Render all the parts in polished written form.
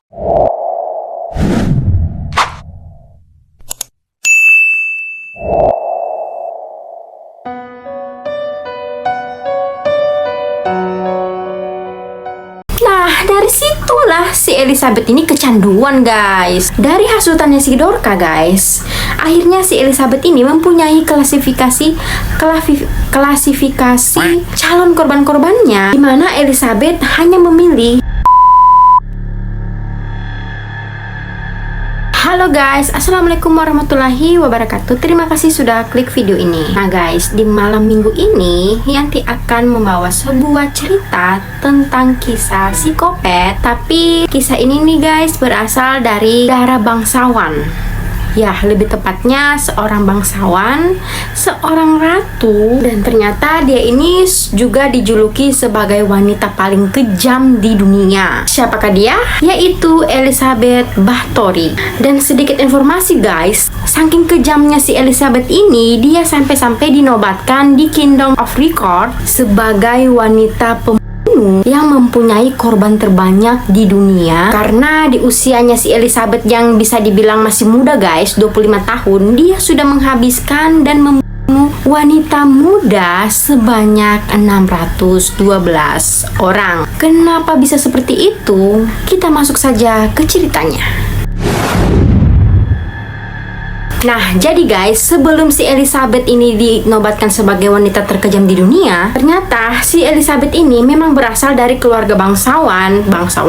Nah, dari situlah si Elizabeth ini kecanduan, guys. Dari hasutannya si Dorka, guys. Akhirnya si Elizabeth ini mempunyai klasifikasi calon korban-korbannya, di mana Elizabeth hanya memilih. Halo guys, assalamualaikum warahmatullahi wabarakatuh. Terima kasih sudah klik video ini. Nah guys, di malam minggu ini Yanti akan membawa sebuah cerita tentang kisah psikopat. Tapi kisah ini nih guys berasal dari darah bangsawan. Ya, lebih tepatnya seorang bangsawan, seorang ratu, dan ternyata dia ini juga dijuluki sebagai wanita paling kejam di dunia. Siapakah dia? Yaitu Elizabeth Bathory. Dan sedikit informasi guys, saking kejamnya si Elizabeth ini, dia sampai-sampai dinobatkan di Kingdom of Record sebagai wanita yang mempunyai korban terbanyak di dunia. Karena di usianya si Elizabeth yang bisa dibilang masih muda guys, 25 tahun, dia sudah menghabiskan dan membunuh wanita muda sebanyak 612 orang. Kenapa bisa seperti itu? Kita masuk saja ke ceritanya. Nah, jadi guys, sebelum si Elizabeth ini dinobatkan sebagai wanita terkejam di dunia, ternyata si Elizabeth ini memang berasal dari keluarga bangsawan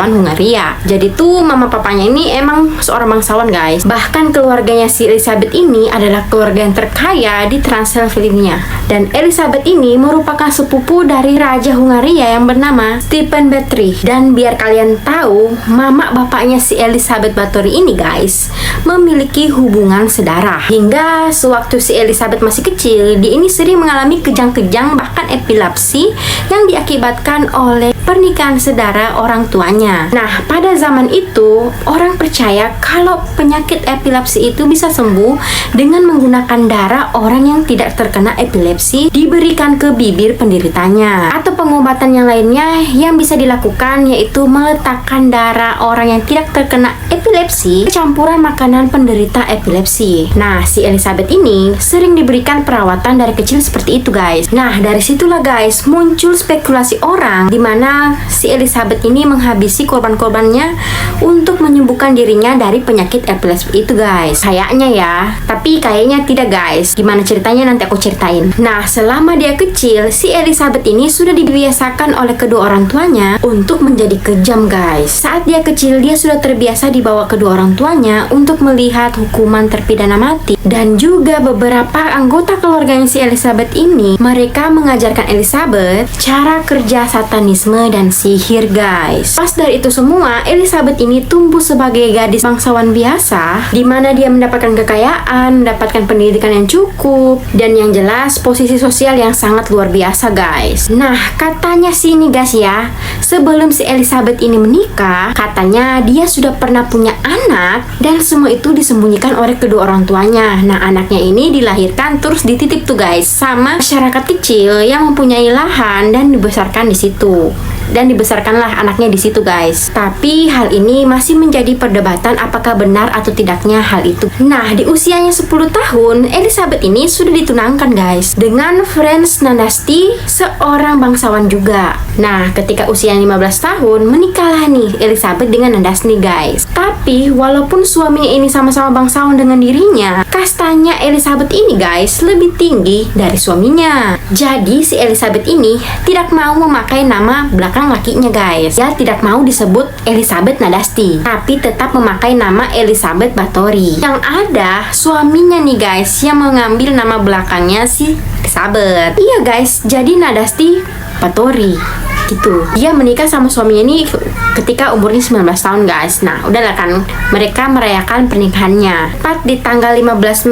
Hungaria. Jadi tuh mama papanya ini emang seorang bangsawan guys. Bahkan keluarganya si Elizabeth ini adalah keluarga yang terkaya di Transylvania. Dan Elizabeth ini merupakan sepupu dari Raja Hungaria yang bernama Stephen Bathory. Dan biar kalian tahu, mama bapaknya si Elizabeth Bathory ini guys memiliki hubungan sedara. Hingga sewaktu si Elizabeth masih kecil, dia ini sering mengalami kejang-kejang bahkan epilepsi yang diakibatkan oleh pernikahan sedara orang tuanya. Nah, pada zaman itu orang percaya kalau penyakit epilepsi itu bisa sembuh dengan menggunakan darah orang yang tidak terkena epilepsi diberikan ke bibir penderitanya. Atau pengobatan yang lainnya yang bisa dilakukan yaitu meletakkan darah orang yang tidak terkena epilepsi ke campuran makanan penderita epilepsi. Nah, si Elizabeth ini sering diberikan perawatan dari kecil seperti itu guys. Nah, dari situlah guys muncul spekulasi orang di mana si Elizabeth ini menghabisi korban-korbannya untuk menyembuhkan dirinya dari penyakit epilepsi itu guys. Kayaknya ya, tapi kayaknya tidak guys. Gimana ceritanya nanti aku ceritain. Nah, selama dia kecil, si Elizabeth ini sudah dibiasakan oleh kedua orang tuanya untuk menjadi kejam guys. Saat dia kecil, dia sudah terbiasa dibawa kedua orang tuanya untuk melihat hukuman terpidana mati. Dan juga beberapa anggota keluarganya si Elizabeth ini, mereka mengajarkan Elizabeth cara kerja satanisme dan sihir guys. Pas dari itu semua, Elizabeth ini tumbuh sebagai gadis bangsawan biasa, di mana dia mendapatkan kekayaan, mendapatkan pendidikan yang cukup, dan yang jelas posisi sosial yang sangat luar biasa guys. Nah, katanya sini guys ya, sebelum si Elizabeth ini menikah, katanya dia sudah pernah punya anak, dan semua itu disembunyikan oleh kedua orang tuanya. Nah, anaknya ini dilahirkan terus dititip tuh guys sama masyarakat kecil yang mempunyai lahan dan dibesarkan di situ. Dan dibesarkanlah anaknya di situ guys. Tapi hal ini masih menjadi perdebatan apakah benar atau tidaknya hal itu. Nah, di usianya 10 tahun, Elizabeth ini sudah ditunangkan guys dengan Franz Nadasdy, seorang bangsawan juga. Nah, ketika usia 15 tahun, menikahlah nih Elizabeth dengan Nadasdy guys. Tapi walaupun suaminya ini sama-sama bangsawan dengan dirinya, kastanya Elizabeth ini guys lebih tinggi dari suaminya. Jadi si Elizabeth ini tidak mau memakai nama belakang lakinya guys. Dia tidak mau disebut Elizabeth Nadasdy, tapi tetap memakai nama Elizabeth Bathory. Yang ada suaminya nih guys yang mengambil nama belakangnya si Elizabeth. Iya guys, jadi Nadasdy Bathory gitu. Dia menikah sama suaminya ini ketika umurnya 19 tahun guys. Nah, udahlah kan mereka merayakan pernikahannya. Tepat di tanggal 15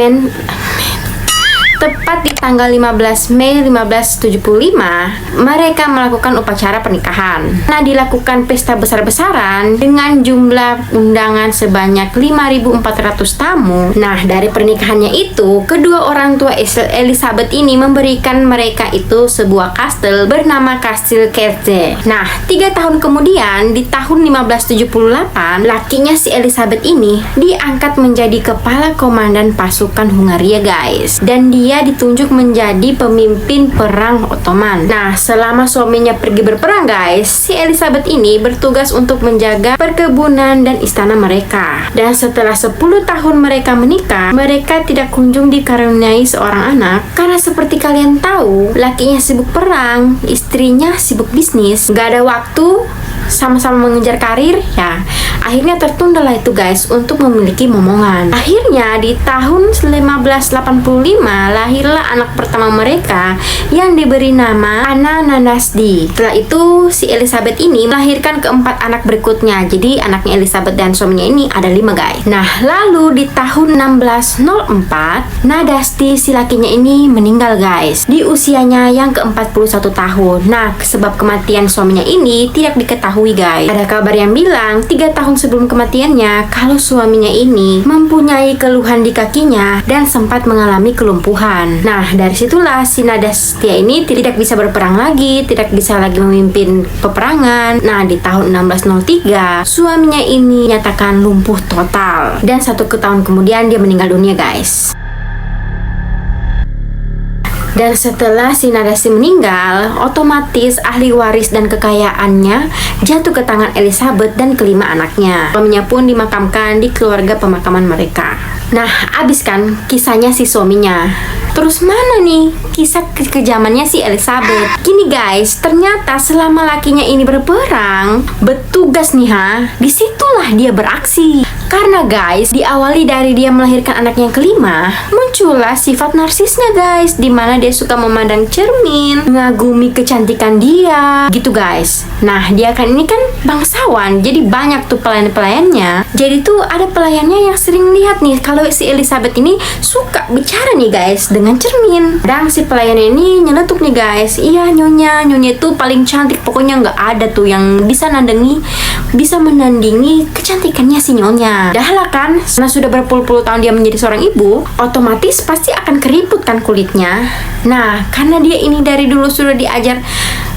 Tepat di tanggal 15 Mei 1575, mereka melakukan upacara pernikahan. Nah, dilakukan pesta besar-besaran dengan jumlah undangan sebanyak 5.400 tamu. Nah, dari pernikahannya itu, kedua orang tua Elizabeth ini memberikan mereka itu sebuah kastel bernama Kastil Kerze. Nah, 3 tahun kemudian, di tahun 1578, lakinya si Elizabeth ini diangkat menjadi kepala komandan pasukan Hungaria, guys. Dan dia ditunjuk menjadi pemimpin perang Ottoman. Nah, selama suaminya pergi berperang, guys, si Elizabeth ini bertugas untuk menjaga perkebunan dan istana mereka. Dan setelah 10 tahun mereka menikah, mereka tidak kunjung dikaruniai seorang anak. Karena seperti kalian tahu, lakinya sibuk perang, istrinya sibuk bisnis, gak ada waktu sama-sama mengejar karir, ya akhirnya tertundalah itu, guys, untuk memiliki momongan. Akhirnya di tahun 1585 lahirlah anak pertama mereka yang diberi nama Anna Nadasdy. Setelah itu si Elizabeth ini melahirkan keempat anak berikutnya. Jadi anaknya Elizabeth dan suaminya ini ada 5, guys. Nah, lalu di tahun 1604 Nadasdy si lakinya ini meninggal, guys, di usianya yang ke-41 tahun. Nah, sebab kematian suaminya ini tidak diketahui, guys. Ada kabar yang bilang 3 tahun sebelum kematiannya kalau suaminya ini mempunyai keluhan di kakinya dan sempat mengalami kelumpuhan. Nah, dari situlah si Nadasdy ini tidak bisa berperang lagi, tidak bisa lagi memimpin peperangan. Nah, di tahun 1603 suaminya ini nyatakan lumpuh total dan 1 tahun kemudian dia meninggal dunia, guys. Dan setelah si Nadasdy meninggal, otomatis ahli waris dan kekayaannya jatuh ke tangan Elizabeth dan kelima anaknya. Suaminya pun dimakamkan di keluarga pemakaman mereka. Nah, abis kan kisahnya si suaminya. Terus mana nih kisah kekejamannya si Elizabeth? Gini, guys, ternyata selama lakinya ini berperang, bertugas nih disitulah dia beraksi. Karena, guys, diawali dari dia melahirkan anaknya yang kelima, muncullah sifat narsisnya, guys, dimana dia suka memandang cermin, mengagumi kecantikan dia, gitu, guys. Nah, dia kan ini kan bangsawan, jadi banyak tuh pelayan-pelayannya. Jadi tuh ada pelayannya yang sering lihat nih kalau si Elizabeth ini suka bicara nih, guys, dengan cermin. Dan si pelayannya ini nyeletuk nih, guys, iya nyonya itu paling cantik, pokoknya nggak ada tuh yang bisa menandingi kecantikannya si nyonya. Dah lah kan, karena sudah berpuluh-puluh tahun dia menjadi seorang ibu, otomatis pasti akan keriput kan kulitnya. Nah, karena dia ini dari dulu sudah diajar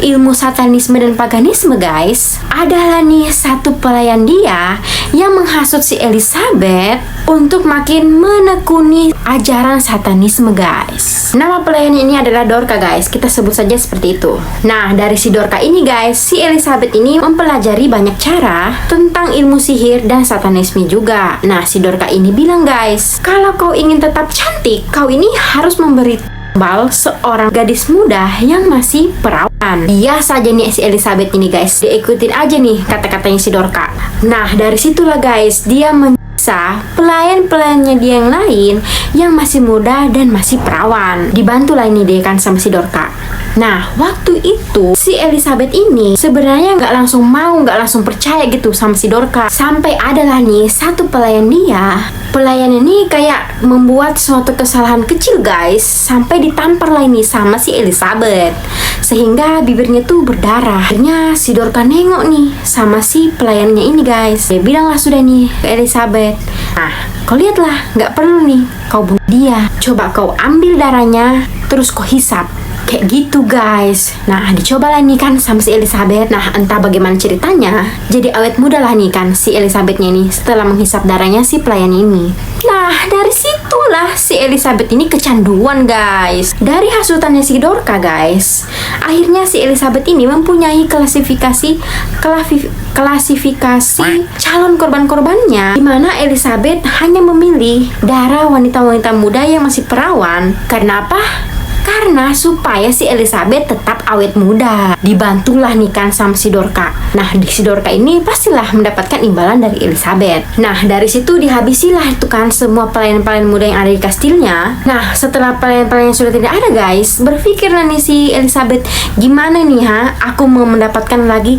ilmu satanisme dan paganisme, guys, adalah nih satu pelayan dia yang menghasut si Elizabeth untuk makin menekuni ajaran satanisme, guys. Nama pelayan ini adalah Dorca, guys, kita sebut saja seperti itu. Nah, dari si Dorca ini, guys, si Elizabeth ini mempelajari banyak cara tentang ilmu sihir dan satanisme juga. Nah, si Dorca ini bilang, guys, kalau kau ingin tetap cantik, kau ini harus memberi seorang gadis muda yang masih perawan. Iya saja nih si Elizabeth ini, guys, diikutin aja nih kata-katanya si Dorca. Nah, dari situlah, guys, dia menyiksa pelayan-pelayannya dia yang lain yang masih muda dan masih perawan. Dibantulah ini dia kan sama si Dorca. Nah, waktu itu si Elizabeth ini sebenarnya nggak langsung percaya gitu sama si Dorca. Sampai adalah nih satu pelayan dia. Pelayan ini kayak membuat suatu kesalahan kecil, guys, sampai ditampar lah ini sama si Elizabeth, sehingga bibirnya tuh berdarah. Akhirnya si Dorca nengok nih sama si pelayannya ini, guys. Dia bilang lah sudah nih ke Elizabeth, nah kau lihatlah, nggak perlu nih kau bunuh dia, coba kau ambil darahnya terus kau hisap. Kayak gitu, guys. Nah, dicobalah nih kan sama si Elizabeth. Nah, entah bagaimana ceritanya, jadi awet muda lah nih kan si Elizabethnya ini setelah menghisap darahnya si pelayan ini. Nah, dari situlah si Elizabeth ini kecanduan, guys. Dari hasutannya si Dorca, guys, akhirnya si Elizabeth ini mempunyai klasifikasi calon korban-korbannya, dimana Elizabeth hanya memilih darah wanita-wanita muda yang masih perawan. Karena apa? Karena supaya si Elizabeth tetap awet muda. Dibantulah nih kan sama si Dorca. Nah, si Dorca ini pastilah mendapatkan imbalan dari Elizabeth. Nah, dari situ dihabisilah itu kan semua pelayan-pelayan muda yang ada di kastilnya. Nah, setelah pelayan-pelayan sudah tidak ada, guys, berpikirlah nih si Elizabeth, gimana nih aku mau mendapatkan lagi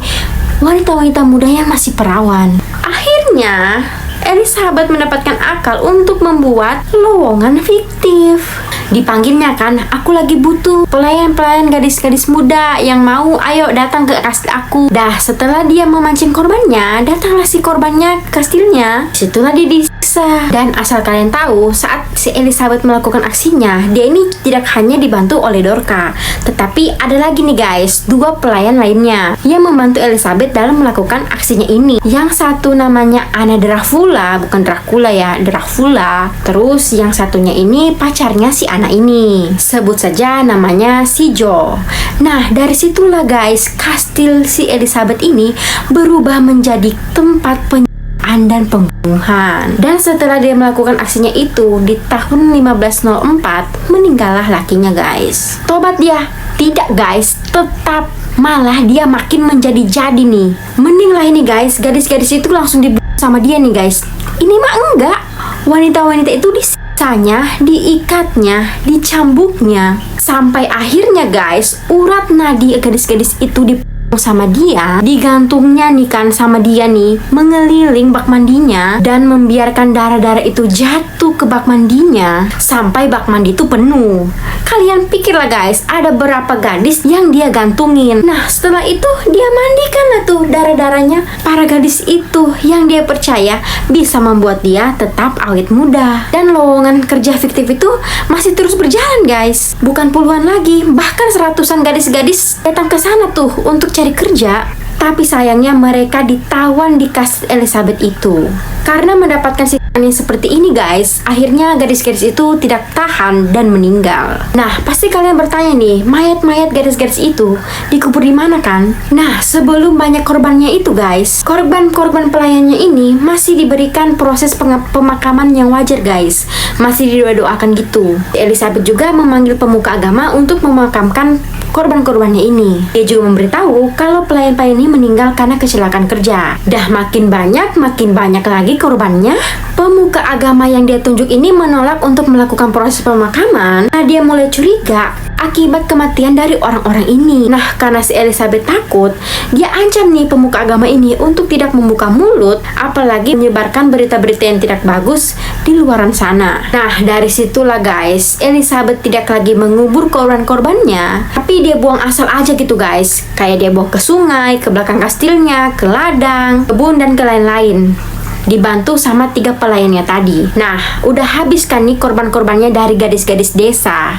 wanita-wanita muda yang masih perawan. Akhirnya Elizabeth mendapatkan akal untuk membuat lowongan fiktif. Dipanggilnya kan, aku lagi butuh pelayan-pelayan gadis-gadis muda yang mau, ayo datang ke kastil aku. Dah setelah dia memancing korbannya, datanglah si korbannya ke kastilnya. Situlah dia disiksa. Dan asal kalian tahu, saat si Elizabeth melakukan aksinya, dia ini tidak hanya dibantu oleh Dorka, tetapi ada lagi nih guys, 2 pelayan lainnya yang membantu Elizabeth dalam melakukan aksinya ini. Yang satu namanya Anna Dracula, bukan Dracula ya, Dracula. Terus yang satunya ini pacarnya si Anna ini, sebut saja namanya si Jo. Nah dari situlah guys, kastil si Elizabeth ini berubah menjadi tempat penyiksaan dan pembunuhan. Dan setelah dia melakukan aksinya itu di tahun 1504, meninggallah lakinya guys. Tobat dia? Tidak guys, tetap malah dia makin menjadi-jadi nih. Mending lah ini guys, gadis-gadis itu langsung dibunuh sama dia nih guys. Ini mah enggak. Wanita-wanita itu disiksanya, diikatnya, dicambuknya, sampai akhirnya guys, urat nadi gadis-gadis itu sama dia, digantungnya nih kan sama dia nih, mengeliling bak mandinya dan membiarkan darah-darah itu jatuh ke bak mandinya sampai bak mandi itu penuh. Kalian pikirlah guys, ada berapa gadis yang dia gantungin. Nah setelah itu dia mandikan lah tuh darah-darahnya para gadis itu yang dia percaya bisa membuat dia tetap awet muda. Dan lowongan kerja fiktif itu masih terus berjalan guys. Bukan puluhan lagi, bahkan seratusan gadis-gadis datang ke sana tuh untuk cari kerja. Tapi sayangnya mereka ditawan di kastil Elizabeth itu. Karena mendapatkan siksaan yang seperti ini guys, akhirnya gadis-gadis itu tidak tahan dan meninggal. Nah, pasti kalian bertanya nih, mayat-mayat gadis-gadis itu dikubur di mana kan? Nah, sebelum banyak korbannya itu guys, korban-korban pelayannya ini masih diberikan proses pemakaman yang wajar guys. Masih didoa-doakan gitu. Elizabeth juga memanggil pemuka agama untuk memakamkan korban-korbannya ini. Dia juga memberitahu kalau pelayan-pelayan ini meninggal karena kecelakaan kerja. Dah makin banyak lagi korbannya. Pemuka agama yang dia tunjuk ini menolak untuk melakukan proses pemakaman. Nah, dia mulai curiga akibat kematian dari orang-orang ini. Nah, karena si Elizabeth takut, dia ancam nih pemuka agama ini untuk tidak membuka mulut, apalagi menyebarkan berita-berita yang tidak bagus di luaran sana. Nah, dari situlah guys, Elizabeth tidak lagi mengubur korban-korbannya, tapi dia buang asal aja gitu guys. Kayak dia buang ke sungai, ke belakang kastilnya, ke ladang, kebun, dan ke lain-lain. Dibantu sama 3 pelayannya tadi. Nah, udah habis kan nih korban-korbannya dari gadis-gadis desa.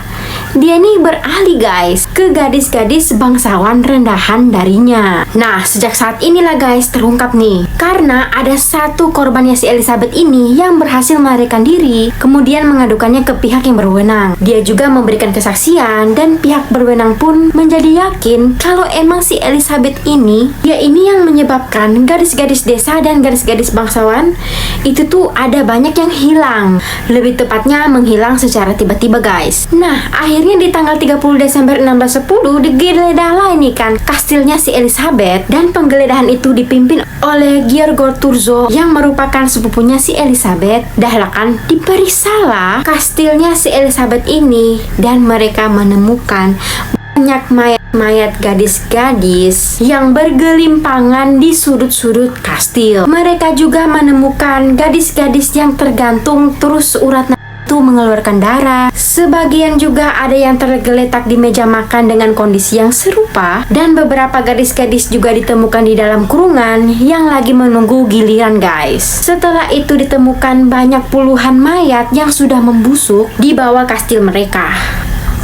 Dia nih beralih guys ke gadis-gadis bangsawan rendahan darinya. Nah, sejak saat inilah guys terungkap nih, karena ada satu korbannya si Elizabeth ini yang berhasil melarikan diri, kemudian mengadukannya ke pihak yang berwenang. Dia juga memberikan kesaksian dan pihak berwenang pun menjadi yakin kalau emang si Elizabeth ini, dia ini yang menyebabkan gadis-gadis desa dan gadis-gadis bangsawan itu tuh ada banyak yang hilang. Lebih tepatnya menghilang secara tiba-tiba guys. Nah, akhirnya di tanggal 30 Desember 1610 digeledah lah ini kan kastilnya si Elizabeth, dan penggeledahan itu dipimpin oleh Giorgio Turzo yang merupakan sepupunya si Elizabeth. Dah kan diperiksalah kastilnya si Elizabeth ini, dan mereka menemukan banyak mayat gadis-gadis yang bergelimpangan di sudut-sudut kastil. Mereka juga menemukan gadis-gadis yang tergantung terus urat itu mengeluarkan darah. Sebagian juga ada yang tergeletak di meja makan dengan kondisi yang serupa, dan beberapa gadis-gadis juga ditemukan di dalam kurungan yang lagi menunggu giliran guys. Setelah itu ditemukan banyak puluhan mayat yang sudah membusuk di bawah kastil mereka.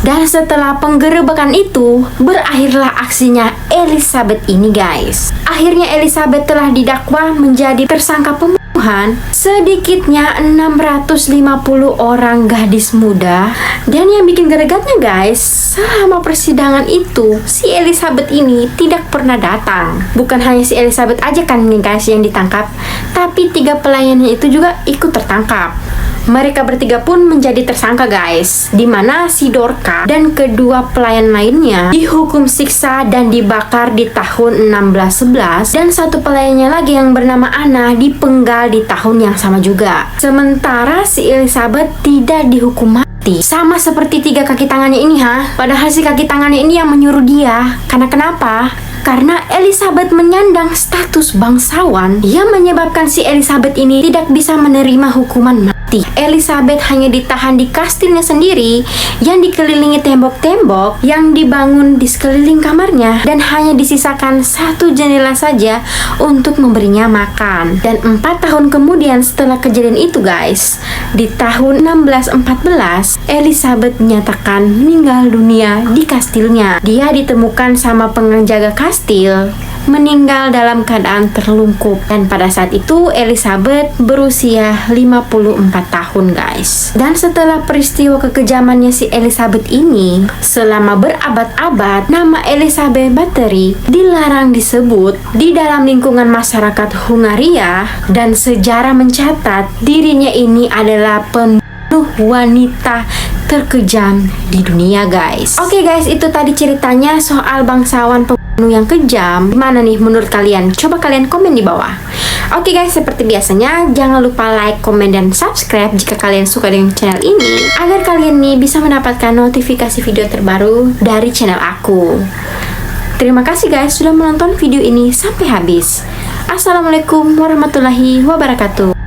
Dan setelah penggerebekan itu, berakhirlah aksinya Elizabeth ini guys. Akhirnya Elizabeth telah didakwa menjadi tersangka pembunuhan sedikitnya 650 orang gadis muda. Dan yang bikin gregetnya guys, selama persidangan itu si Elizabeth ini tidak pernah datang. Bukan hanya si Elizabeth aja kan nih guys yang ditangkap, tapi 3 pelayannya itu juga ikut tertangkap. Mereka bertiga pun menjadi tersangka guys, dimana si Dorka dan kedua pelayan lainnya dihukum siksa dan dibakar di tahun 1611, dan satu pelayannya lagi yang bernama Anna dipenggal di tahun yang sama juga. Sementara si Elizabeth tidak dihukum mati, sama seperti 3 kaki tangannya ini padahal si kaki tangannya ini yang menyuruh dia. Karena kenapa? Karena Elizabeth menyandang status bangsawan yang menyebabkan si Elizabeth ini tidak bisa menerima hukuman mati putih. Elizabeth hanya ditahan di kastilnya sendiri yang dikelilingi tembok-tembok yang dibangun di sekeliling kamarnya, dan hanya disisakan satu jendela saja untuk memberinya makan. Dan 4 tahun kemudian setelah kejadian itu guys, di tahun 1614 Elizabeth menyatakan meninggal dunia di kastilnya. Dia ditemukan sama penjaga kastil meninggal dalam keadaan terlungkup, dan pada saat itu Elizabeth berusia 54 tahun guys. Dan setelah peristiwa kekejamannya si Elizabeth ini, selama berabad-abad nama Elizabeth Bathory dilarang disebut di dalam lingkungan masyarakat Hungaria, dan sejarah mencatat dirinya ini adalah pembunuh wanita terkejam di dunia guys. Oke guys, itu tadi ceritanya soal bangsawan pembunuh yang kejam. Gimana nih menurut kalian? Coba kalian komen di bawah. Oke guys, seperti biasanya jangan lupa like, komen, dan subscribe jika kalian suka dengan channel ini, agar kalian nih bisa mendapatkan notifikasi video terbaru dari channel aku. Terima kasih guys sudah menonton video ini sampai habis. Assalamualaikum warahmatullahi wabarakatuh.